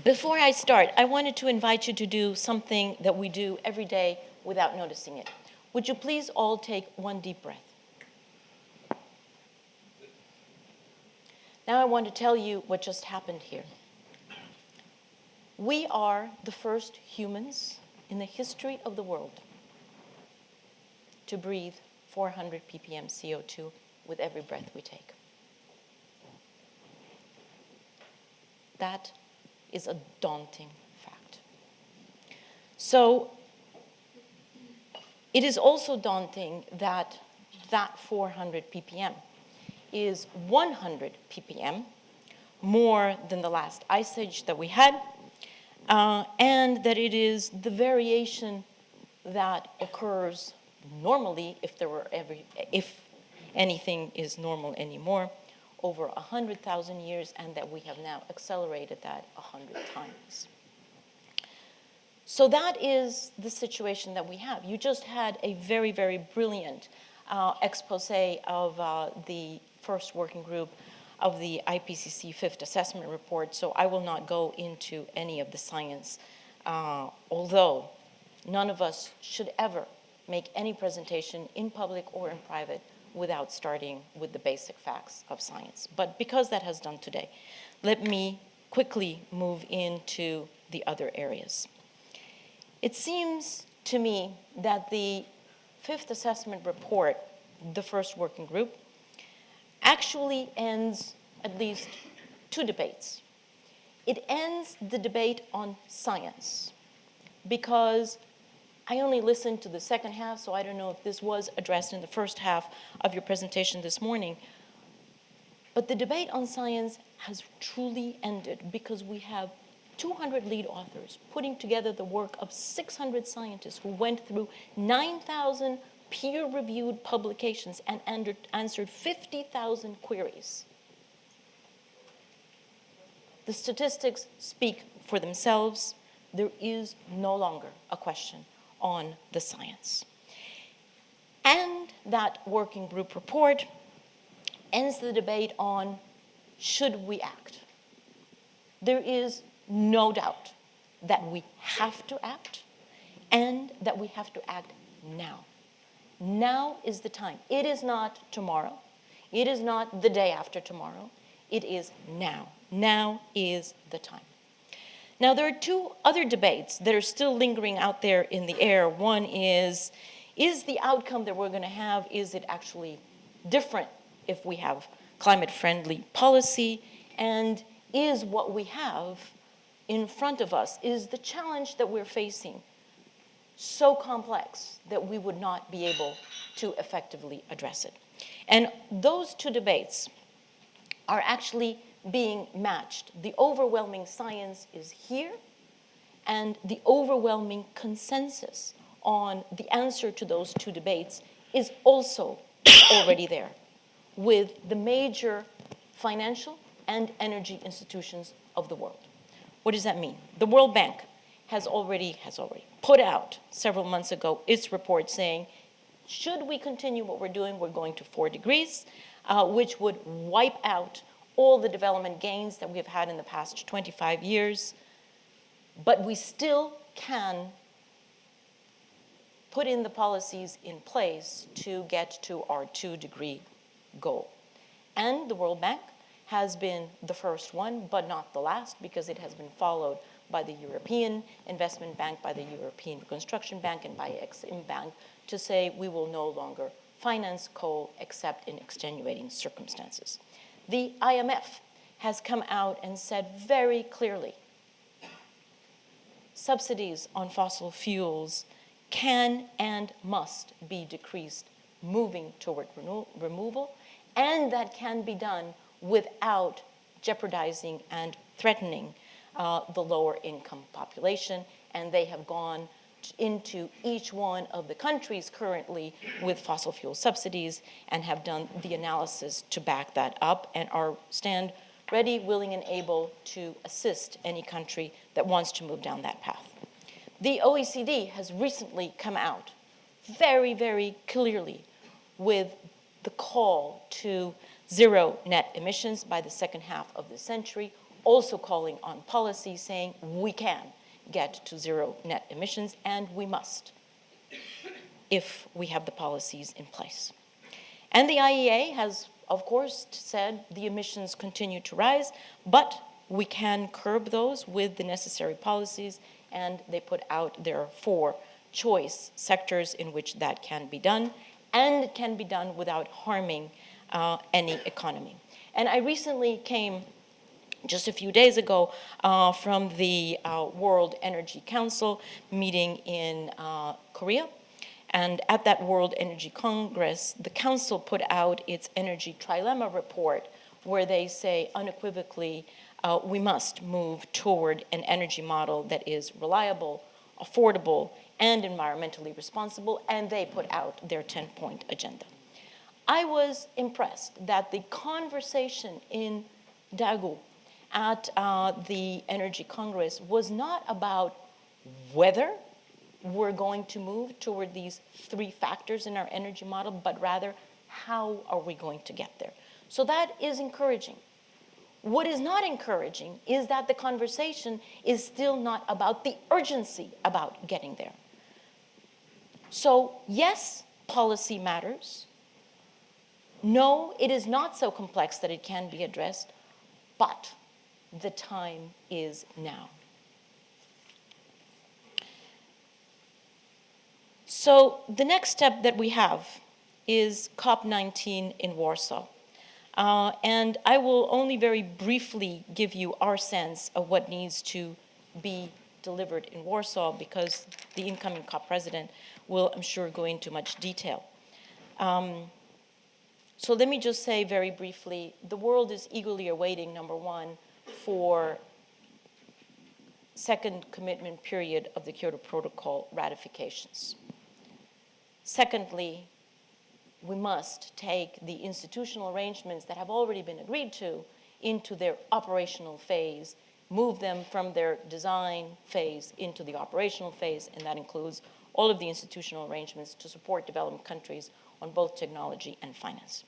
Before I start, I wanted to invite you to do something that we do every day without noticing it. Would you please all take one deep breath? Now I want to tell you what just happened here. We are the first humans in the history of the world to breathe 400 ppm CO2 with every breath we take. That is a daunting fact. So it is also daunting that 400 ppm is 100 ppm more than the last ice age that we had, and that it is the variation that occurs normally, if anything is normal anymore, over 100,000 years, and that we have now accelerated that 100 times. So that is the situation that we have. You just had a very, very brilliant expose of the first working group of the IPCC Fifth Assessment Report, so I will not go into any of the science, although none of us should ever make any presentation in public or in private without starting with the basic facts of science. But because that has done today, let me quickly move into the other areas. It seems to me that the Fifth Assessment Report, the first working group, actually ends at least two debates. It ends the debate on science, because I only listened to the second half, so I don't know if this was addressed in the first half of your presentation this morning. But the debate on science has truly ended, because we have 200 lead authors putting together the work of 600 scientists who went through 9,000 peer-reviewed publications and answered 50,000 queries. The statistics speak for themselves. There is no longer a question on the science. And that working group report ends the debate on, should we act? There is no doubt that we have to act, and that we have to act now. Now is the time. It is not tomorrow. It is not the day after tomorrow. It is now. Now is the time. Now, there are two other debates that are still lingering out there in the air. One is the outcome that we're going to have, is it actually different if we have climate-friendly policy? And is what we have in front of us, is the challenge that we're facing so complex that we would not be able to effectively address it? And those two debates are actually being matched. The overwhelming science is here, and the overwhelming consensus on the answer to those two debates is also already there, with the major financial and energy institutions of the world. What does that mean? The World Bank has already put out several months ago its report saying, should we continue what we're doing, we're going to 4 degrees, which would wipe out all the development gains that we have had in the past 25 years, but we still can put in the policies in place to get to our 2-degree goal. And the World Bank has been the first one, but not the last, because it has been followed by the European Investment Bank, by the European Reconstruction Bank, and by Exim Bank, to say we will no longer finance coal except in extenuating circumstances. The IMF has come out and said very clearly, subsidies on fossil fuels can and must be decreased, moving toward removal, and that can be done without jeopardizing and threatening the lower income population. And they have gone into each one of the countries currently with fossil fuel subsidies and have done the analysis to back that up, and stand ready, willing, and able to assist any country that wants to move down that path. The OECD has recently come out very, very clearly with the call to zero net emissions by the second half of the century, also calling on policy, saying we can get to zero net emissions, and we must, if we have the policies in place. And the IEA has, of course, said the emissions continue to rise, but we can curb those with the necessary policies, and they put out their 4 choice sectors in which that can be done, and it can be done without harming any economy. And I recently came, just a few days ago, from the World Energy Council meeting in Korea. And at that World Energy Congress, the Council put out its Energy Trilemma report, where they say unequivocally, we must move toward an energy model that is reliable, affordable, and environmentally responsible, and they put out their 10-point agenda. I was impressed that the conversation in Daegu at the Energy Congress was not about whether we're going to move toward these 3 factors in our energy model, but rather how are we going to get there. So that is encouraging. What is not encouraging is that the conversation is still not about the urgency about getting there. So yes, policy matters. No, it is not so complex that it can be addressed, but the time is now. So the next step that we have is COP19 in Warsaw. And I will only very briefly give you our sense of what needs to be delivered in Warsaw, because the incoming COP president will, I'm sure, go into much detail. So let me just say very briefly, the world is eagerly awaiting, number one, for second commitment period of the Kyoto Protocol ratifications. Secondly, we must take the institutional arrangements that have already been agreed to into their operational phase, move them from their design phase into the operational phase, and that includes all of the institutional arrangements to support developing countries on both technology and finance.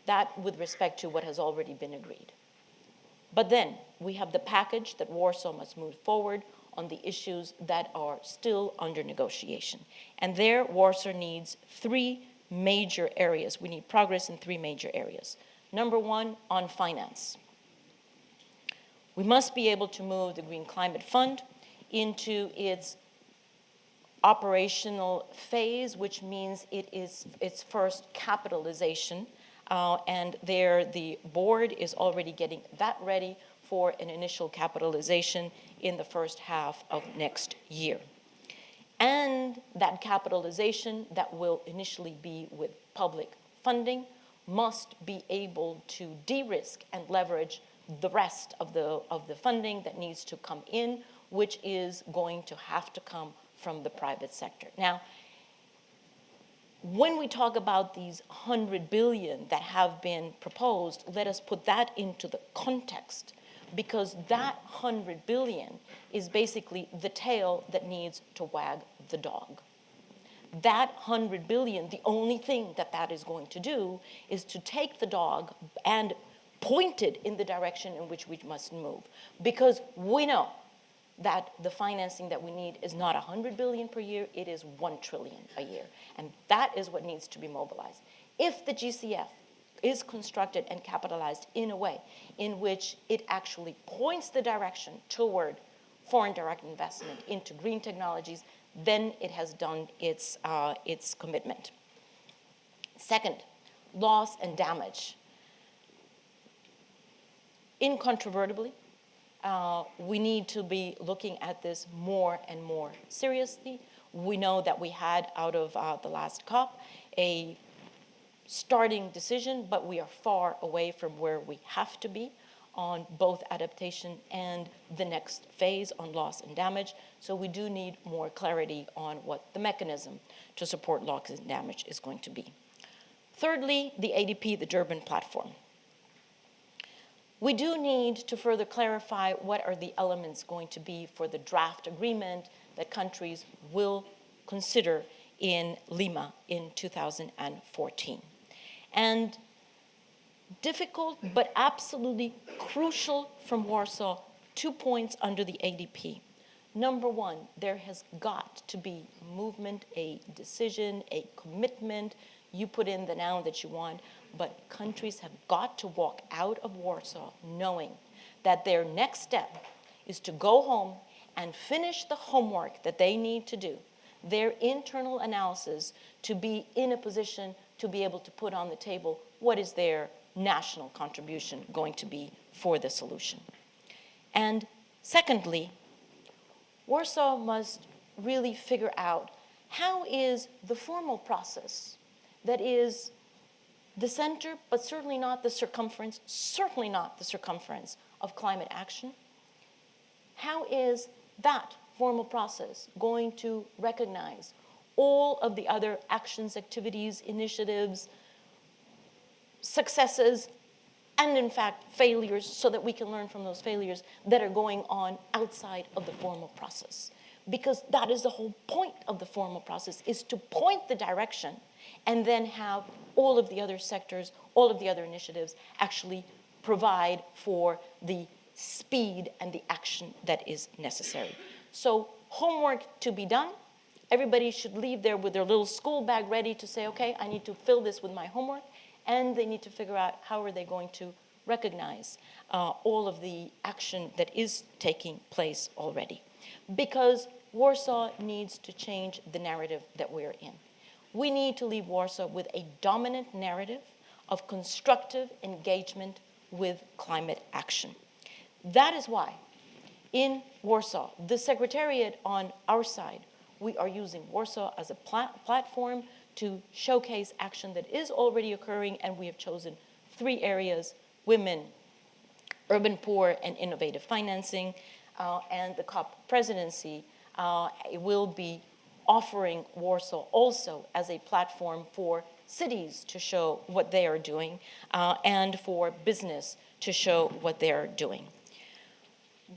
That with respect to what has already been agreed. But then we have the package that Warsaw must move forward on the issues that are still under negotiation. And there, Warsaw needs 3 major areas. We need progress in 3 major areas. Number one, on finance. We must be able to move the Green Climate Fund into its operational phase, which means it is its first capitalization. And there, the board is already getting that ready for an initial capitalization in the first half of next year. And that capitalization that will initially be with public funding must be able to de-risk and leverage the rest of the funding that needs to come in, which is going to have to come from the private sector. Now, when we talk about these 100 billion that have been proposed, let us put that into the context, because that 100 billion is basically the tail that needs to wag the dog. That 100 billion, the only thing that that is going to do is to take the dog and point it in the direction in which we must move. Because we know that the financing that we need is not 100 billion per year, it is 1 trillion a year. And that is what needs to be mobilized. If the GCF is constructed and capitalized in a way in which it actually points the direction toward foreign direct investment into green technologies, then it has done its commitment. Second, loss and damage. Incontrovertibly, we need to be looking at this more and more seriously. We know that we had, out of the last COP, a starting decision, but we are far away from where we have to be on both adaptation and the next phase on loss and damage. So we do need more clarity on what the mechanism to support loss and damage is going to be. Thirdly, the ADP, the Durban Platform. We do need to further clarify what are the elements going to be for the draft agreement that countries will consider in Lima in 2014. And Difficult, but absolutely crucial from Warsaw, 2 points under the ADP. Number one, there has got to be movement, a decision, a commitment. You put in the noun that you want, but countries have got to walk out of Warsaw knowing that their next step is to go home and finish the homework that they need to do, their internal analysis, to be in a position to be able to put on the table what is their national contribution going to be for the solution. And secondly, Warsaw must really figure out how is the formal process that is the center, but certainly not the circumference of climate action, how is that formal process going to recognize all of the other actions, activities, initiatives, successes, and in fact failures, so that we can learn from those failures that are going on outside of the formal process. Because that is the whole point of the formal process, is to point the direction and then have all of the other sectors, all of the other initiatives actually provide for the speed and the action that is necessary. So homework to be done. Everybody should leave there with their little school bag ready to say, okay, I need to fill this with my homework. And they need to figure out how are they going to recognize all of the action that is taking place already. Because Warsaw needs to change the narrative that we're in. We need to leave Warsaw with a dominant narrative of constructive engagement with climate action. That is why in Warsaw, the Secretariat on our side, we are using Warsaw as a platform to showcase action that is already occurring, and we have chosen 3 areas: women, urban poor, and innovative financing. And the COP presidency will be offering Warsaw also as a platform for cities to show what they are doing and for business to show what they are doing.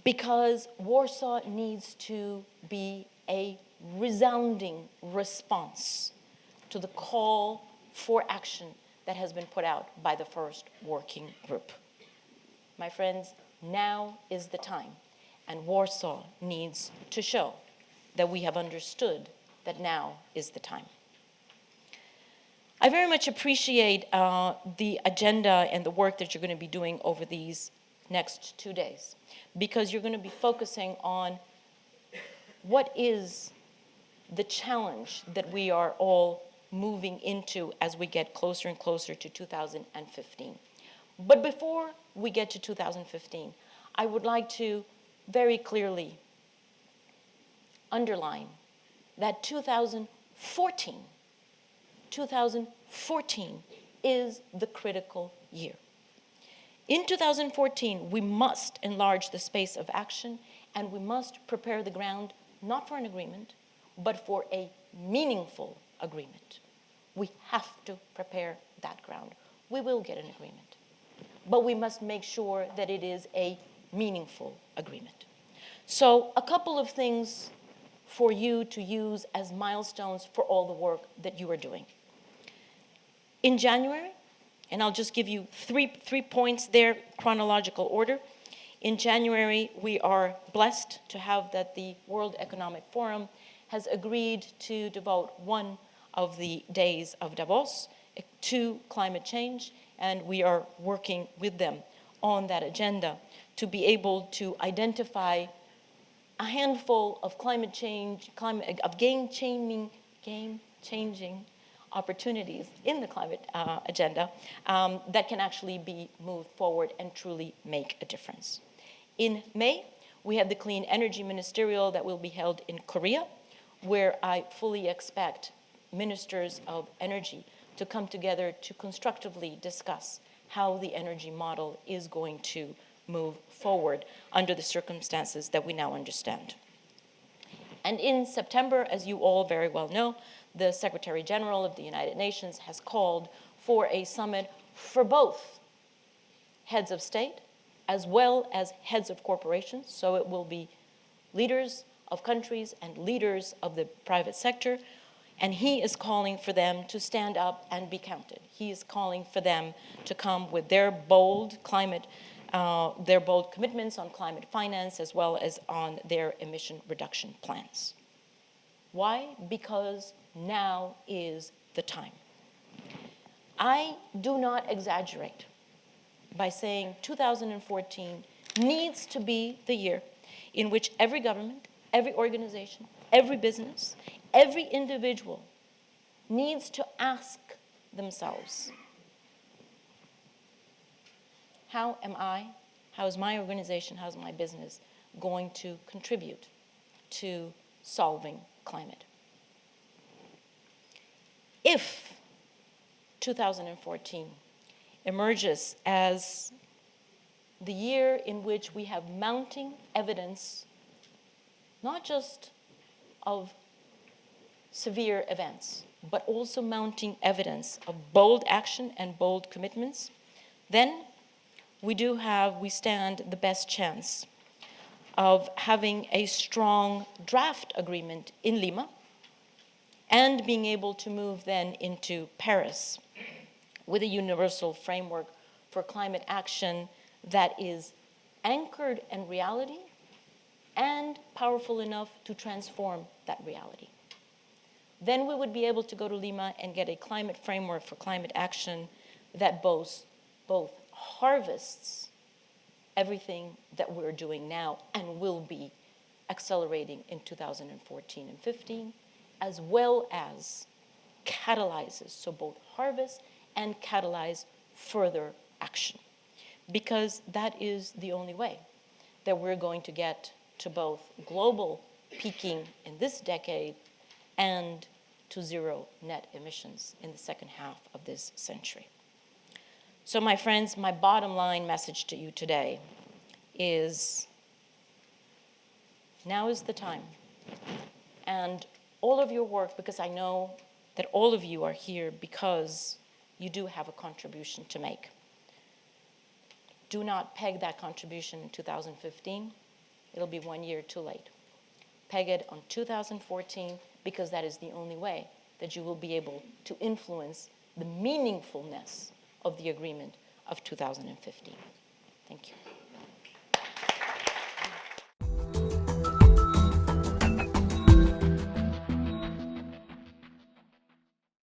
Because Warsaw needs to be a resounding response to the call for action that has been put out by the first working group. My friends, now is the time, and Warsaw needs to show that we have understood that now is the time. I very much appreciate the agenda and the work that you're going to be doing over these next 2 days, because you're going to be focusing on what is the challenge that we are all moving into as we get closer and closer to 2015. But before we get to 2015, I would like to very clearly underline that 2014 is the critical year. In 2014, we must enlarge the space of action, and we must prepare the ground not for an agreement, but for a meaningful agreement. We have to prepare that ground. We will get an agreement, but we must make sure that it is a meaningful agreement. So a couple of things for you to use as milestones for all the work that you are doing. In January, and I'll just give you three points there, chronological order. In January, we are blessed to have that the World Economic Forum has agreed to devote one of the days of Davos to climate change, and we are working with them on that agenda to be able to identify a handful of game-changing opportunities in the climate agenda that can actually be moved forward and truly make a difference. In May, we have the Clean Energy Ministerial that will be held in Korea, where I fully expect ministers of energy to come together to constructively discuss how the energy model is going to move forward under the circumstances that we now understand. And in September, as you all very well know, the Secretary General of the United Nations has called for a summit for both heads of state as well as heads of corporations. So it will be leaders of countries and leaders of the private sector And he is calling for them to stand up and be counted. He is calling for them to come with their bold commitments on climate finance, as well as on their emission reduction plans. Why? Because now is the time. I do not exaggerate by saying 2014 needs to be the year in which every government, every organization, every business, every individual needs to ask themselves, how am I, how is my organization, how is my business going to contribute to solving climate? If 2014 emerges as the year in which we have mounting evidence, not just of severe events, but also mounting evidence of bold action and bold commitments, then we stand the best chance of having a strong draft agreement in Lima and being able to move then into Paris with a universal framework for climate action that is anchored in reality and powerful enough to transform that reality. Then we would be able to go to Lima and get a climate framework for climate action that both harvests everything that we're doing now and will be accelerating in 2014 and 15, as well as catalyzes, so both harvest and catalyze further action. Because that is the only way that we're going to get to both global peaking in this decade and to zero net emissions in the second half of this century. So my friends, my bottom line message to you today is now is the time. And all of your work, because I know that all of you are here because you do have a contribution to make. Do not peg that contribution in 2015. It'll be 1 year too late. Peg it on 2014, because that is the only way that you will be able to influence the meaningfulness of the agreement of 2015. Thank you.